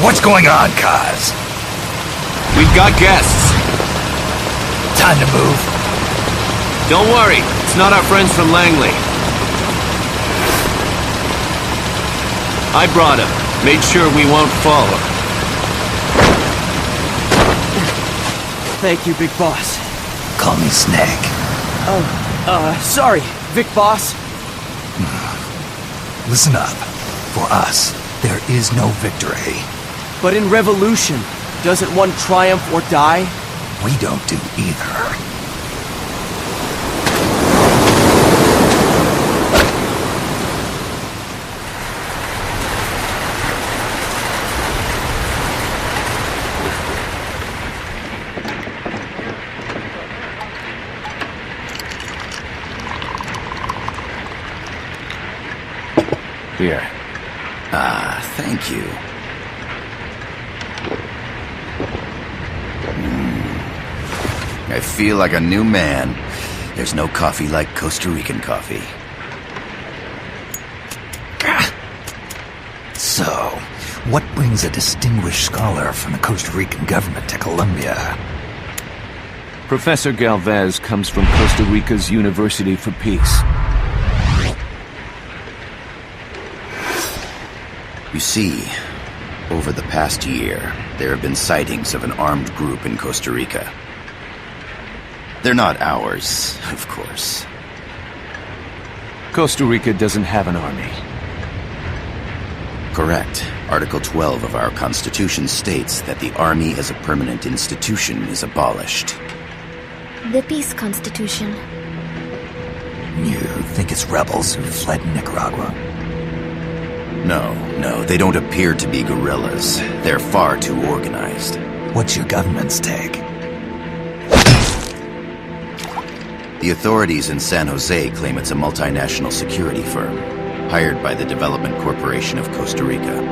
What's going on, Kaz? We've got guests. Time to move. Don't worry, it's not our friends from Langley. I brought him. Made sure we won't follow. Thank you, Big Boss. Call me Snake. Sorry, Vic Boss. Listen up. For us, there is no victory. But in Revolution, doesn't one triumph or die? We don't do either. Here. Thank you. I feel like a new man. There's no coffee like Costa Rican coffee. So, what brings a distinguished scholar from the Costa Rican government to Colombia? Professor Galvez comes from Costa Rica's University for Peace. You see, over the past year, there have been sightings of an armed group in Costa Rica. They're not ours, of course. Costa Rica doesn't have an army. Correct. Article 12 of our Constitution states that the Army as a permanent institution is abolished. The Peace Constitution. You think it's rebels who fled Nicaragua? No, they don't appear to be guerrillas. They're far too organized. What's your government's take? The authorities in San Jose claim it's a multinational security firm, hired by the Development Corporation of Costa Rica.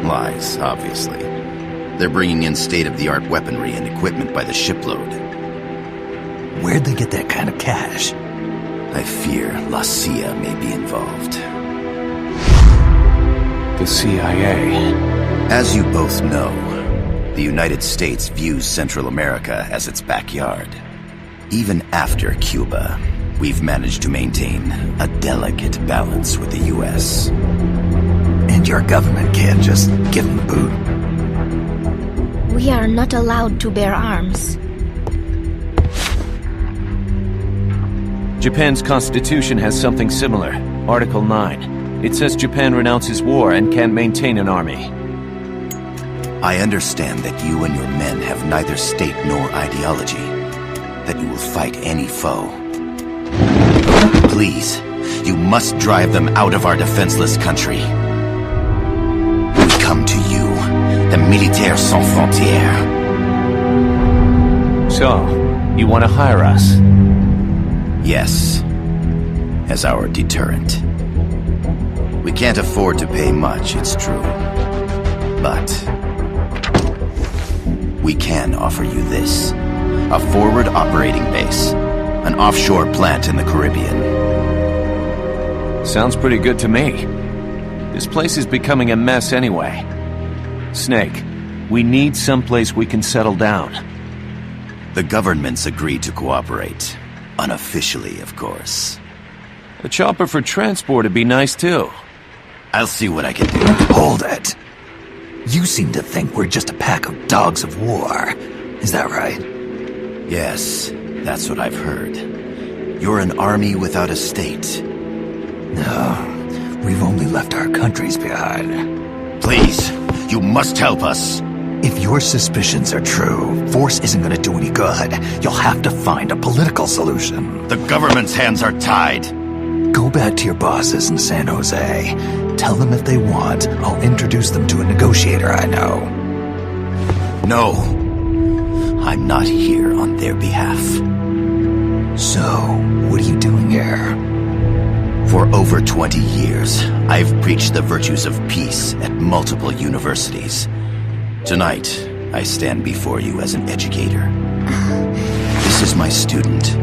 Lies, obviously. They're bringing in state-of-the-art weaponry and equipment by the shipload. Where'd they get that kind of cash? I fear La CIA may be involved. The CIA. As you both know, the United States views Central America as its backyard. Even after Cuba, we've managed to maintain a delicate balance with the U.S. And your government can't just give them the boot? We are not allowed to bear arms. Japan's constitution has something similar. Article 9. It says Japan renounces war and can't maintain an army. I understand that you and your men have neither state nor ideology. That you will fight any foe. Please, you must drive them out of our defenseless country. We come to you, the Militaires Sans Frontières. So, you want to hire us? Yes, as our deterrent. We can't afford to pay much, it's true. But we can offer you this. A forward operating base. An offshore plant in the Caribbean. Sounds pretty good to me. This place is becoming a mess anyway. Snake, we need someplace we can settle down. The government's agreed to cooperate. Unofficially, of course. A chopper for transport would be nice too. I'll see what I can do. Hold it. You seem to think we're just a pack of dogs of war. Is that right? Yes, that's what I've heard. You're an army without a state. No, we've only left our countries behind. Please, you must help us. If your suspicions are true, force isn't going to do any good. You'll have to find a political solution. The government's hands are tied. Go back to your bosses in San Jose. Tell them if they want, I'll introduce them to a negotiator I know. No. I'm not here on their behalf. So, what are you doing here? For over 20 years, I've preached the virtues of peace at multiple universities. Tonight, I stand before you as an educator. This is my student.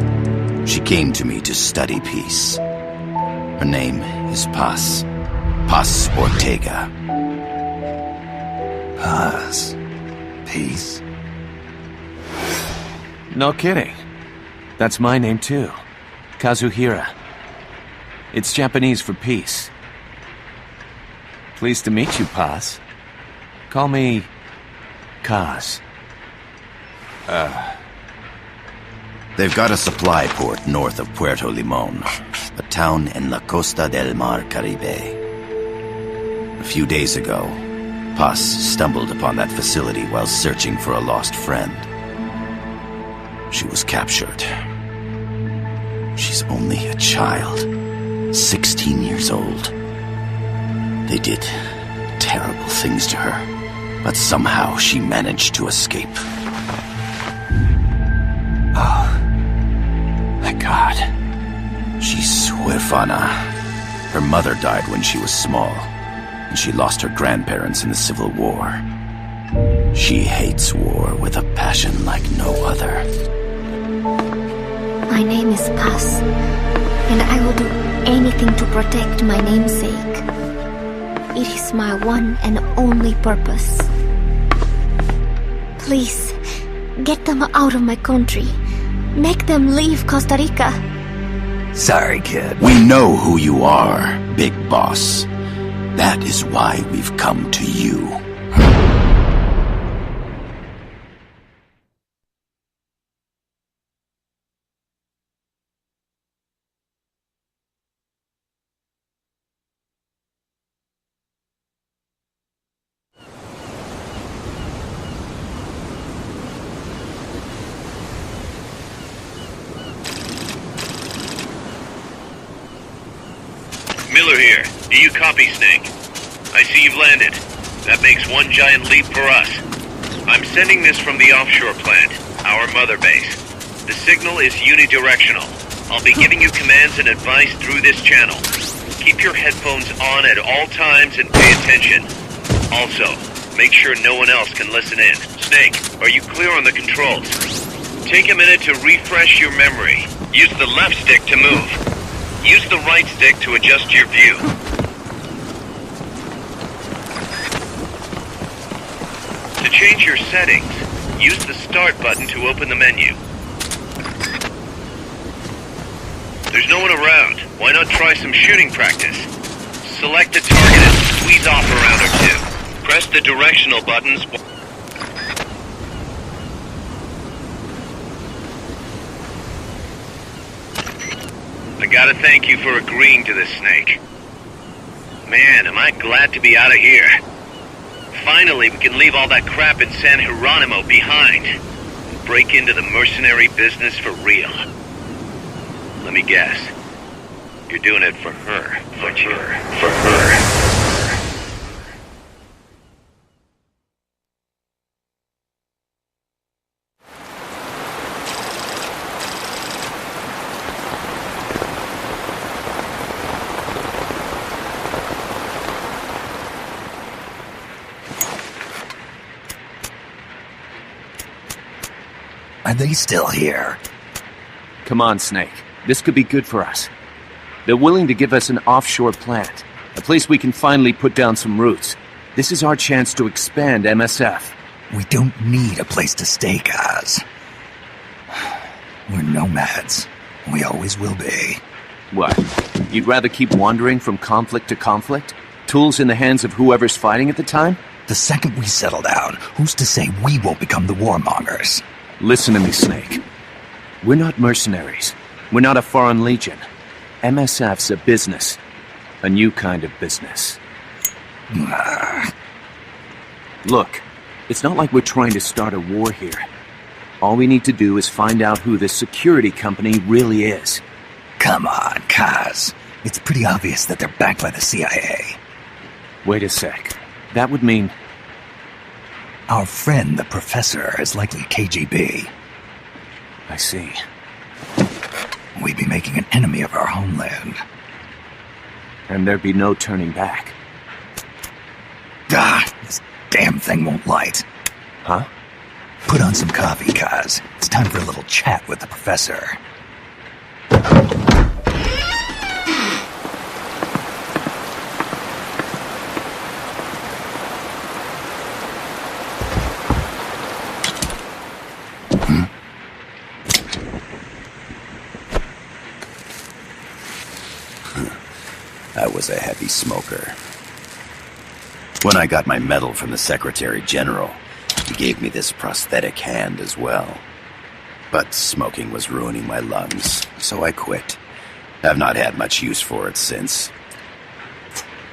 She came to me to study peace. Her name is Paz. Paz Ortega. Paz. Peace. No kidding. That's my name too. Kazuhira. It's Japanese for peace. Pleased to meet you, Paz. Call me Kaz. They've got a supply port north of Puerto Limon, a town in La Costa del Mar Caribe. A few days ago, Paz stumbled upon that facility while searching for a lost friend. She was captured. She's only a child, 16 years old. They did terrible things to her, but somehow she managed to escape. Oh, thank God. She's huérfana. Her mother died when she was small, and she lost her grandparents in the Civil War. She hates war with a passion like no other. My name is Paz, and I will do anything to protect my namesake. It is my one and only purpose. Please, get them out of my country. Make them leave Costa Rica. Sorry, kid. We know who you are, Big Boss. That is why we've come to you. Miller here. Do you copy, Snake? I see you've landed. That makes one giant leap for us. I'm sending this from the offshore plant, our mother base. The signal is unidirectional. I'll be giving you commands and advice through this channel. Keep your headphones on at all times and pay attention. Also, make sure no one else can listen in. Snake, are you clear on the controls? Take a minute to refresh your memory. Use the left stick to move. Use the right stick to adjust your view. To change your settings, use the Start button to open the menu. There's no one around. Why not try some shooting practice? Select a target and squeeze off a round or two. Press the directional buttons. I gotta thank you for agreeing to this, Snake. Man, am I glad to be out of here. Finally, we can leave all that crap in San Geronimo behind and break into the mercenary business for real. Let me guess. You're doing it for her, aren't you? For her. Are they still here? Come on, Snake. This could be good for us. They're willing to give us an offshore plant, a place we can finally put down some roots. This is our chance to expand MSF. We don't need a place to stay, Kaz. We're nomads. We always will be. What? You'd rather keep wandering from conflict to conflict? Tools in the hands of whoever's fighting at the time? The second we settle down, who's to say we won't become the warmongers? Listen to me, Snake. We're not mercenaries. We're not a foreign legion. MSF's a business. A new kind of business. Look, it's not like we're trying to start a war here. All we need to do is find out who this security company really is. Come on, Kaz. It's pretty obvious that they're backed by the CIA. Wait a sec. That would mean... Our friend, the professor, is likely KGB. I see. We'd be making an enemy of our homeland. And there'd be no turning back. This damn thing won't light. Huh? Put on some coffee, Kaz. It's time for a little chat with the professor. was a heavy smoker. When I got my medal from the Secretary General, he gave me this prosthetic hand as well. But smoking was ruining my lungs, so I quit. I've not had much use for it since.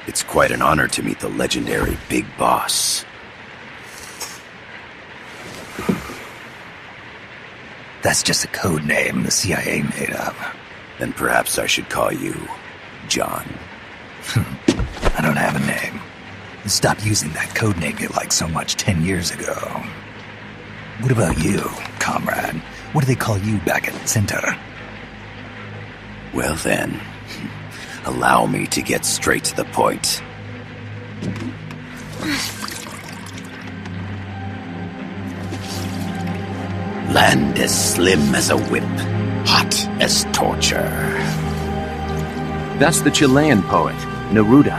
It's quite an honor to meet the legendary Big Boss. That's just a code name the CIA made up. Then perhaps I should call you John. I don't have a name. Stop using that code name you liked so much 10 years ago. What about you, comrade? What do they call you back at Center? Well then, allow me to get straight to the point. Land as slim as a whip, hot as torture. That's the Chilean poet, Neruda.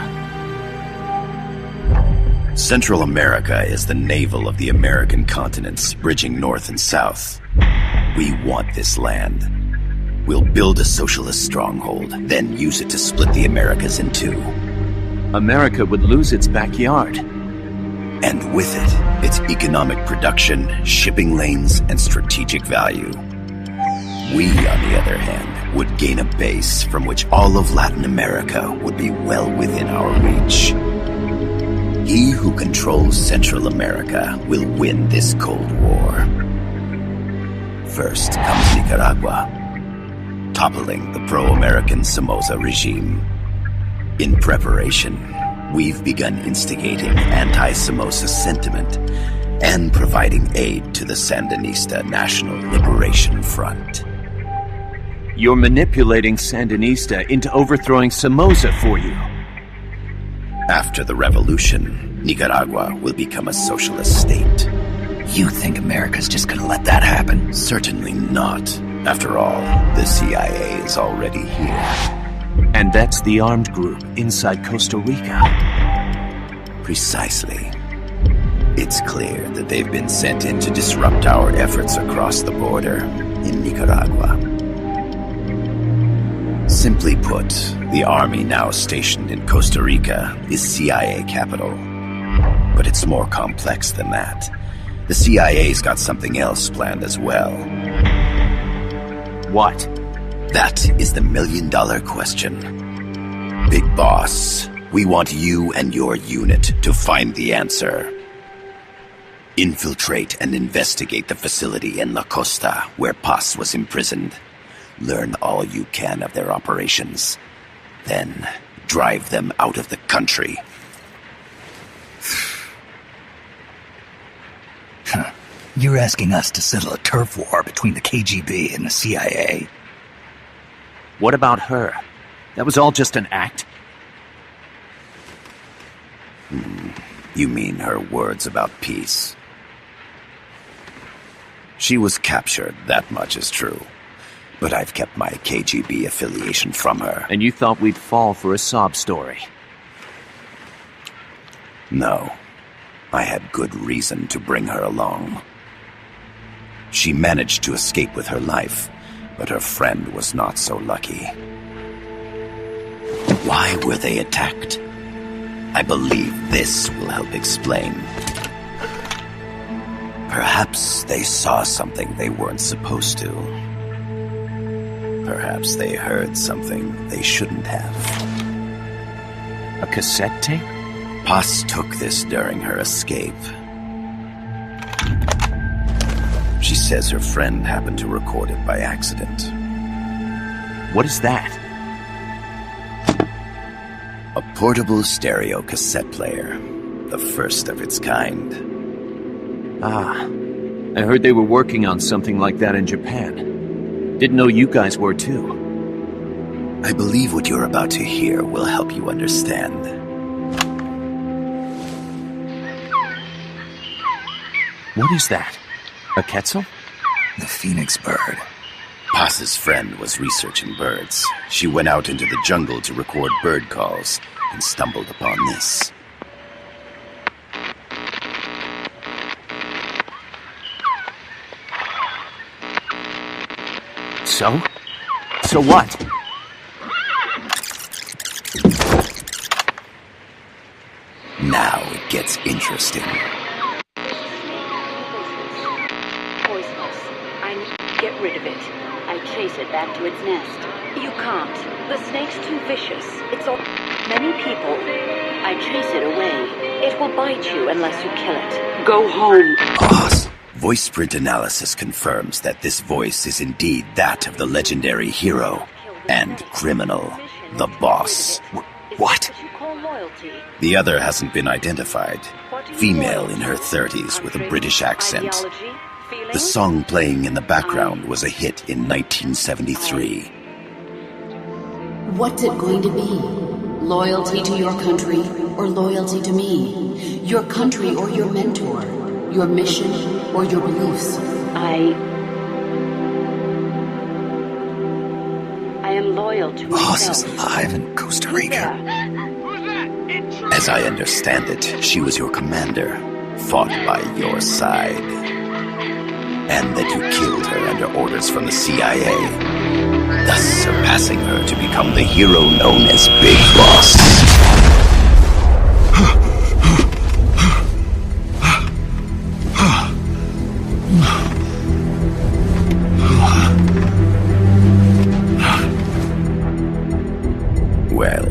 Central America is the navel of the American continents, bridging north and south. We want this land. We'll build a socialist stronghold, then use it to split the Americas in two. America would lose its backyard. And with it, its economic production, shipping lanes, and strategic value. We, on the other hand, would gain a base from which all of Latin America would be well within our reach. He who controls Central America will win this Cold War. First comes Nicaragua, toppling the pro-American Somoza regime. In preparation, we've begun instigating anti-Somoza sentiment and providing aid to the Sandinista National Liberation Front. You're manipulating Sandinista into overthrowing Somoza for you. After the revolution, Nicaragua will become a socialist state. You think America's just gonna let that happen? Certainly not. After all, the CIA is already here. And that's the armed group inside Costa Rica. Precisely. It's clear that they've been sent in to disrupt our efforts across the border in Nicaragua. Simply put, the army now stationed in Costa Rica is CIA capital. But it's more complex than that. The CIA's got something else planned as well. What? That is the million-dollar question. Big Boss, we want you and your unit to find the answer. Infiltrate and investigate the facility in La Costa where Paz was imprisoned. Learn all you can of their operations. Then, drive them out of the country. You're asking us to settle a turf war between the KGB and the CIA? What about her? That was all just an act? You mean her words about peace? She was captured, that much is true. But I've kept my KGB affiliation from her. And you thought we'd fall for a sob story? No. I had good reason to bring her along. She managed to escape with her life, but her friend was not so lucky. Why were they attacked? I believe this will help explain. Perhaps they saw something they weren't supposed to. Perhaps they heard something they shouldn't have. A cassette tape? Paz took this during her escape. She says her friend happened to record it by accident. What is that? A portable stereo cassette player. The first of its kind. Ah, I heard they were working on something like that in Japan. Didn't know you guys were too. I believe what you're about to hear will help you understand. What is that? A quetzal? The phoenix bird. Paz's friend was researching birds. She went out into the jungle to record bird calls and stumbled upon this. So? So what? That's interesting. Poisonous. I need to get rid of it. I chase it back to its nest. You can't. The snake's too vicious. It's all... Many people. I chase it away. It will bite you unless you kill it. Go home. Boss. Voice print analysis confirms that this voice is indeed that of the legendary hero and criminal, the boss. What? The other hasn't been identified. Female in her 30s with a British accent. The song playing in the background was a hit in 1973. What's it going to be? Loyalty to your country or loyalty to me? Your country or your mentor? Your mission or your beliefs? I am loyal to Boss myself. is alive in Costa Rica. As I understand it, she was your commander, fought by your side. And that you killed her under orders from the CIA, thus surpassing her to become the hero known as Big Boss. Well,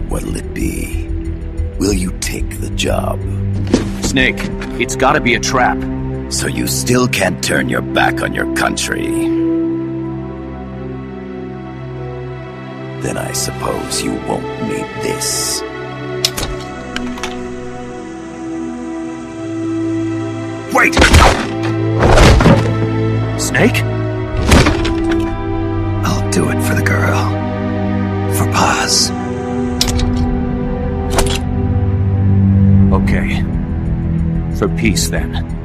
what'll it be? Will you take the job? Snake, it's gotta be a trap. So you still can't turn your back on your country? Then I suppose you won't need this. Wait! Snake? I'll do it for the girl. For Paz. Okay. For peace, then.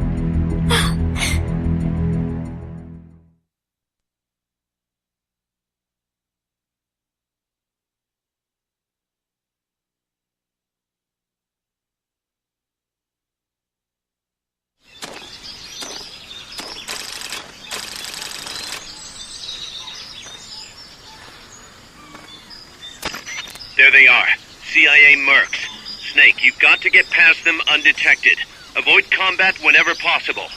There they are. CIA mercs. Snake, you've got to get past them undetected. Avoid combat whenever possible.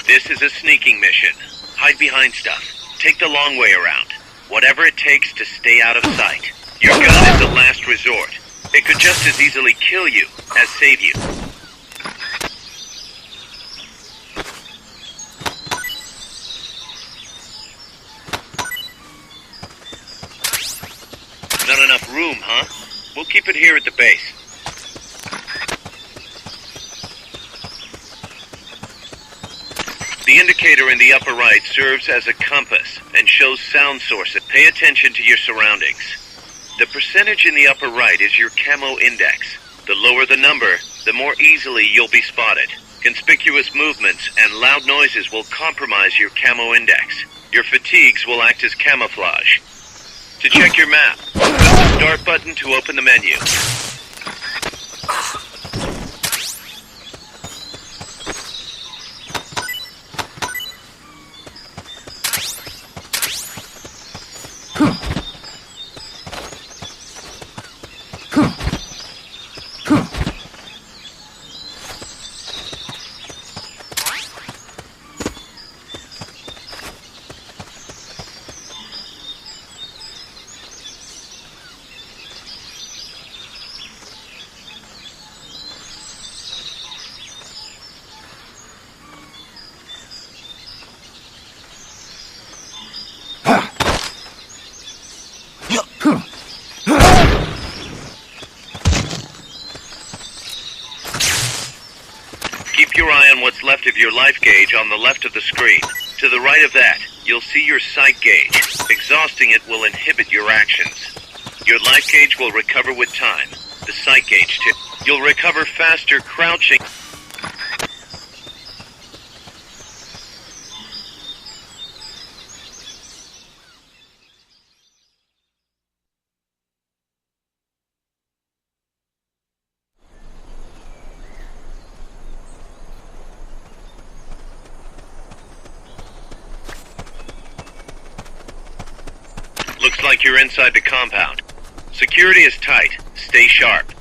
This is a sneaking mission. Hide behind stuff. Take the long way around. Whatever it takes to stay out of sight. Your gun is the last resort. It could just as easily kill you as save you. Not enough room, huh? We'll keep it here at the base. The indicator in the upper right serves as a compass and shows sound sources. Pay attention to your surroundings. The percentage in the upper right is your camo index. The lower the number, the more easily you'll be spotted. Conspicuous movements and loud noises will compromise your camo index. Your fatigues will act as camouflage. To check your map, press the start button to open the menu. Keep your eye on what's left of your life gauge on the left of the screen. To the right of that, you'll see your sight gauge. Exhausting it will inhibit your actions. Your life gauge will recover with time. The sight gauge too. You'll recover faster crouching. Looks like you're inside the compound. Security is tight. Stay sharp.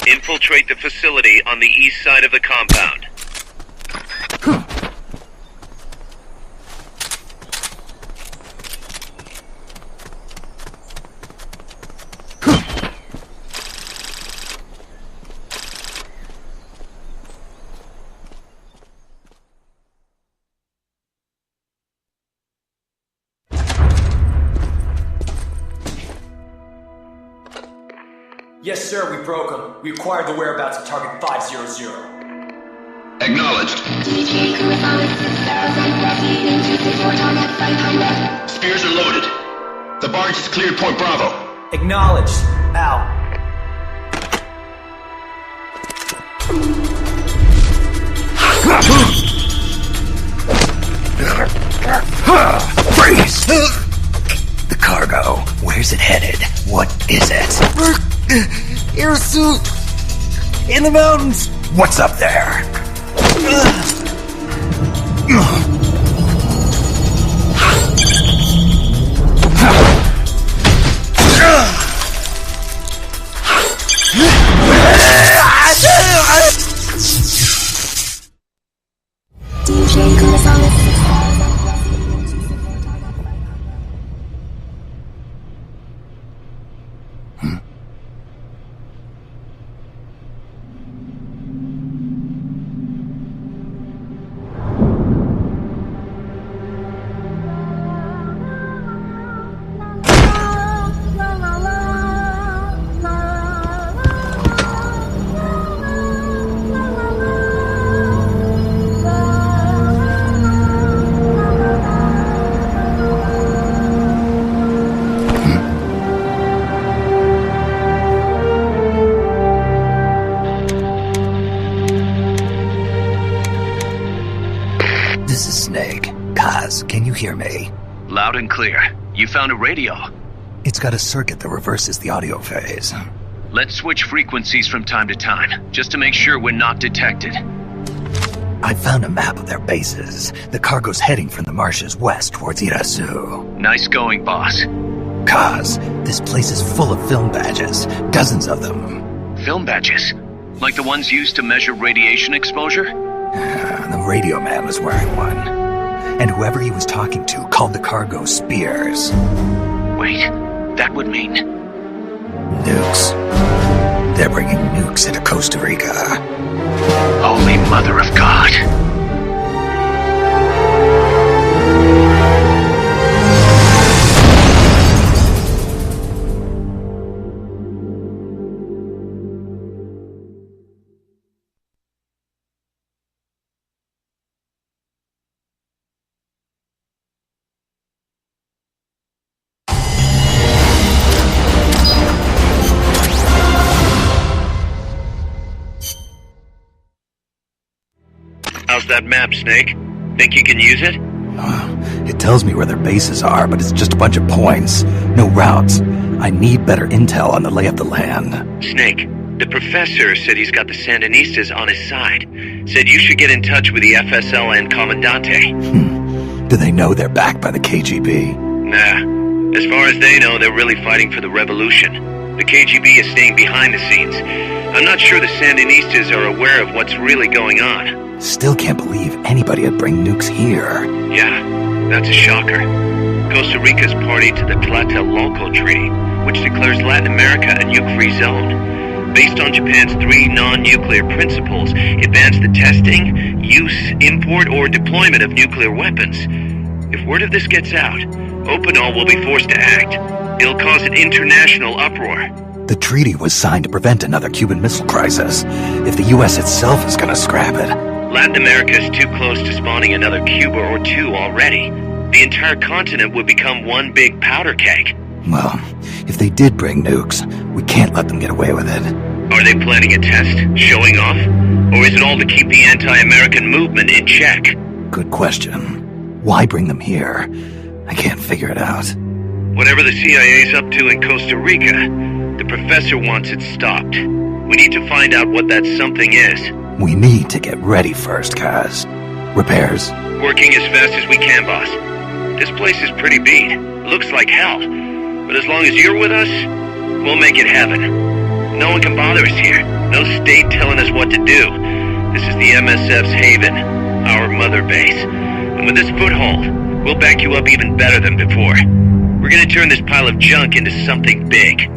Infiltrate the facility on the east side of the compound. Yes, sir, we broke them. We acquired the whereabouts of target 500. Acknowledged. Spears are loaded. The barge has cleared Point Bravo. Acknowledged. Out. Freeze! The cargo. Where's it headed? What is it? Air suit! In the mountains! What's up there? DJ Gonzalez. This is Snake. Kaz, can you hear me? Loud and clear. You found a radio. It's got a circuit that reverses the audio phase. Let's switch frequencies from time to time, just to make sure we're not detected. I found a map of their bases. The cargo's heading from the marshes west towards Irasu. Nice going, boss. Kaz, this place is full of film badges. Dozens of them. Film badges? Like the ones used to measure radiation exposure? The radio man was wearing one. And whoever he was talking to called the cargo spears. Wait, that would mean... Nukes. They're bringing nukes into Costa Rica. Holy Mother of God. that map, Snake? Think you can use it? It tells me where their bases are, but it's just a bunch of points. No routes. I need better intel on the lay of the land. Snake, the professor said he's got the Sandinistas on his side. Said you should get in touch with the FSL and Commandante. Do they know they're backed by the KGB? Nah. As far as they know, they're really fighting for the revolution. The KGB is staying behind the scenes. I'm not sure the Sandinistas are aware of what's really going on. Still can't believe anybody would bring nukes here. Yeah, that's a shocker. Costa Rica's party to the Tlatelolco Treaty, which declares Latin America a nuke-free zone. Based on Japan's 3 non-nuclear principles, it bans the testing, use, import, or deployment of nuclear weapons. If word of this gets out, Opinol will be forced to act. It'll cause an international uproar. The treaty was signed to prevent another Cuban Missile Crisis. If the U.S. itself is gonna scrap it... Latin America is too close to spawning another Cuba or 2 already. The entire continent would become one big powder keg. Well, if they did bring nukes, we can't let them get away with it. Are they planning a test? Showing off? Or is it all to keep the anti-American movement in check? Good question. Why bring them here? I can't figure it out. Whatever the CIA's up to in Costa Rica, the professor wants it stopped. We need to find out what that something is. We need to get ready first, Kaz. Repairs? Working as fast as we can, boss. This place is pretty beat. Looks like hell. But as long as you're with us, we'll make it heaven. No one can bother us here. No state telling us what to do. This is the MSF's haven, our mother base. And with this foothold, we'll back you up even better than before. We're gonna turn this pile of junk into something big.